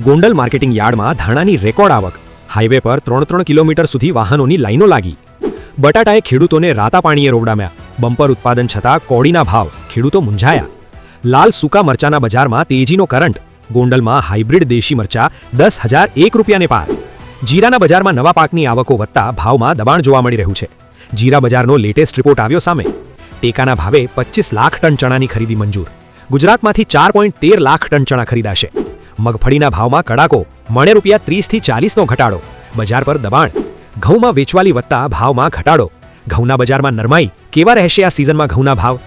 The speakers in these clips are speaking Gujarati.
ગોંડલ માર્કેટિંગ યાર્ડમાં ધાણાની રેકોર્ડ આવક. હાઈવે પર 3 કિલોમીટર સુધી વાહનોની લાઈનો લાગી. બટાટાએ ખેડૂતોને રાતા પાણીએ રોવડામ્યા. બમ્પર ઉત્પાદન છતાં કોડીના ભાવ, ખેડૂતો મૂંઝાયા. લાલ સૂકા મરચાના બજારમાં તેજીનો કરંટ. ગોંડલમાં હાઇબ્રિડ દેશી મરચા 10,001 રૂપિયાને પાર. જીરાના બજારમાં નવા પાકની આવકો વધતા ભાવમાં દબાણ જોવા મળી રહ્યું છે. જીરા બજારનો લેટેસ્ટ રિપોર્ટ આવ્યો સામે. ટેકાના ભાવે 25 લાખ ટન ચણાની ખરીદી મંજૂર. ગુજરાતમાંથી 4.13 લાખ ટન ચણા ખરીદાશે. મગફળીના ભાવમાં કડાકો, મણે રૂપિયા 30 થી 40નો ઘટાડો. બજાર પર દબાણ. ઘઉંમાં વેચવાલી વધતા ભાવમાં ઘટાડો. ઘઉંના બજારમાં નરમાઈ. કેવા રહેશે આ સિઝનમાં ઘઉંના ભાવ?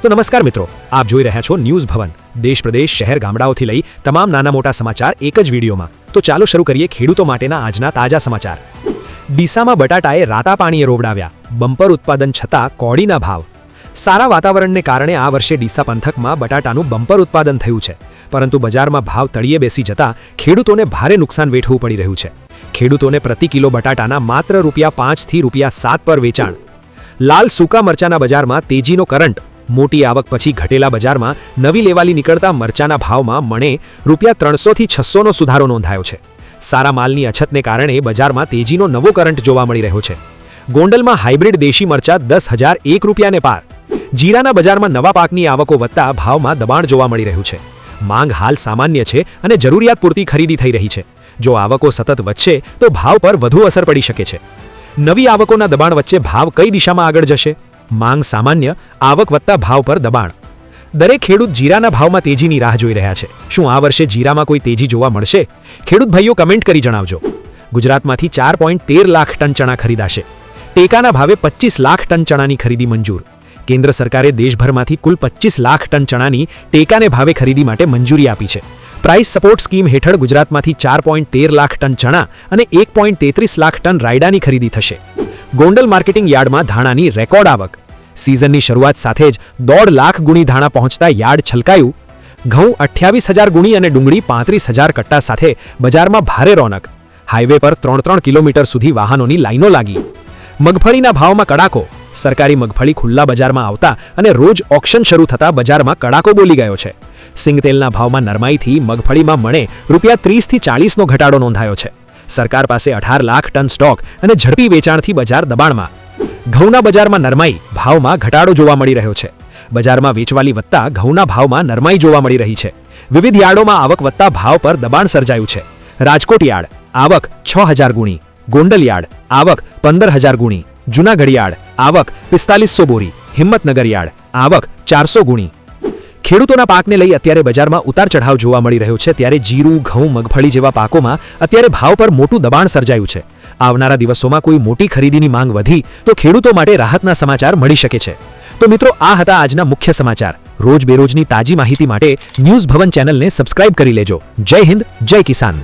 તો નમસ્કાર મિત્રો, આપ જોઈ રહ્યા છો ન્યૂઝ ભવન. દેશ પ્રદેશ, શહેર ગામડાઓથી લઈ તમામ નાના મોટા સમાચાર એક જ વિડીયોમાં. તો ચાલો શરૂ કરીએ ખેડૂતો માટેના આજના તાજા સમાચાર. ડીસામાં બટાટાએ રાતા પાણીએ રોવડાવ્યા. બમ્પર ઉત્પાદન છતાં કોડીના ભાવ. સારા વાતાવરણને કારણે આ વર્ષે ડીસા પંથકમાં બટાટાનું બમ્પર ઉત્પાદન થયું છે, પરંતુ બજારમાં ભાવ તળિયે બેસી જતા ખેડૂતોને ભારે નુકસાન વેઠવું પડી રહ્યું છે. ખેડૂતોને પ્રતિ કિલો બટાટાના માત્ર ₹5 થી ₹7 પર વેચાણ. લાલ સૂકા મરચાના બજારમાં તેજીનો કરંટ. મોટી આવક પછી ઘટેલા બજારમાં નવી લેવાલી નીકળતા મરચાના ભાવમાં મણે ₹300 થી 600નો સુધારો નોંધાયો છે. સારા માલની અછતને કારણે બજારમાં તેજીનો નવો કરંટ જોવા મળી રહ્યો છે. ગોંડલમાં હાઇબ્રિડ દેશી મરચા 10,001 રૂપિયાને પાર. જીરાના બજારમાં નવા પાકની આવકો વધતા ભાવમાં દબાણ જોવા મળી રહ્યું છે. માંગ હાલ સામાન્ય છે અને જરૂરિયાત પૂરતી ખરીદી થઈ રહી છે. જો આવકો સતત વધશે તો ભાવ પર વધુ અસર પડી શકે છે. નવી આવકોના દબાણ વચ્ચે ભાવ કઈ દિશામાં આગળ જશે? માંગ સામાન્ય, આવક વધતા ભાવ પર દબાણ. દરેક ખેડૂત જીરાના ભાવમાં તેજીની રાહ જોઈ રહ્યા છે. શું આ વર્ષે જીરામાં કોઈ તેજી જોવા મળશે? ખેડૂત ભાઈઓ કમેન્ટ કરી જણાવજો. ગુજરાતમાંથી 4.13 લાખ ટન ચણા ખરીદાશે. ટેકાના ભાવે 25 લાખ ટન ચણાની ખરીદી મંજૂર. કેન્દ્ર સરકારે દેશભરમાંથી કુલ 25 લાખ ટન ચણાની ટેકાને ભાવે ખરીદી માટે મંજૂરી આપી છે. પ્રાઇસ સપોર્ટ સ્કીમ હેઠળ ગુજરાતમાંથી 4.13 લાખ ટન ચણા અને 1.33 લાખ ટન રાયડાની ખરીદી થશે. ગોંડલ માર્કેટિંગ યાર્ડમાં ધાણાની રેકોર્ડ આવક. સિઝનની શરૂઆત સાથે જ 1.5 લાખ ગુણી ધાણા પહોંચતા યાર્ડ છલકાયું. ઘઉં 28,000 ગુણી અને ડુંગળી 35,000 કટ્ટા સાથે બજારમાં ભારે રોનક. હાઈવે પર 3 કિલોમીટર સુધી વાહનોની લાઈનો લાગી. મગફળીના ભાવમાં કડાકો. સરકારી મગફળી ખુલ્લા બજારમાં આવતા અને રોજ ઓક્શન શરૂ થતા બજારમાં કડાકો બોલી ગયો છે. સિંગતેલના ભાવમાં નરમાઈથી મગફળીમાં મણે ₹30 થી 40નો ઘટાડો નોંધાયો છે. સરકાર પાસે 18 લાખ ટન સ્ટોક અને ઝડપી વેચાણથી બજાર દબાણમાં. ઘઉંના બજારમાં નરમાઈ, ભાવમાં ઘટાડો જોવા મળી રહ્યો છે. બજારમાં વેચવાલી વધતા ઘઉંના ભાવમાં નરમાઈ જોવા મળી રહી છે. વિવિધ યાર્ડોમાં આવક વધતા ભાવ પર દબાણ સર્જાયું છે. રાજકોટ યાર્ડ આવક 6,000 ગુણી. ગોંડલ યાર્ડ આવક 15,000 ગુણી. જૂનાગઢ યાર્ડ આવક 4500 બોરી. હિંમતનગર યાર્ડ આવક 400 ગુણી. ખેડૂતોના પાકને લઈ અત્યારે બજારમાં ઉતાર ચઢાવ જોવા મળી રહ્યો છે, ત્યારે જીરું, ઘઉં, મગફળી જેવા પાકોમાં અત્યારે ભાવ પર મોટું દબાણ સર્જાયું છે. આવનારા દિવસોમાં કોઈ મોટી ખરીદીની માંગ વધી તો ખેડૂતો માટે રાહતના સમાચાર મળી શકે છે. તો મિત્રો, આ હતા આજના મુખ્ય સમાચાર. રોજ બેરોજની તાજી માહિતી માટે ન્યૂઝ ભવન ચેનલને સબસ્ક્રાઇબ કરી લેજો. જય હિન્દ, જય કિસાન.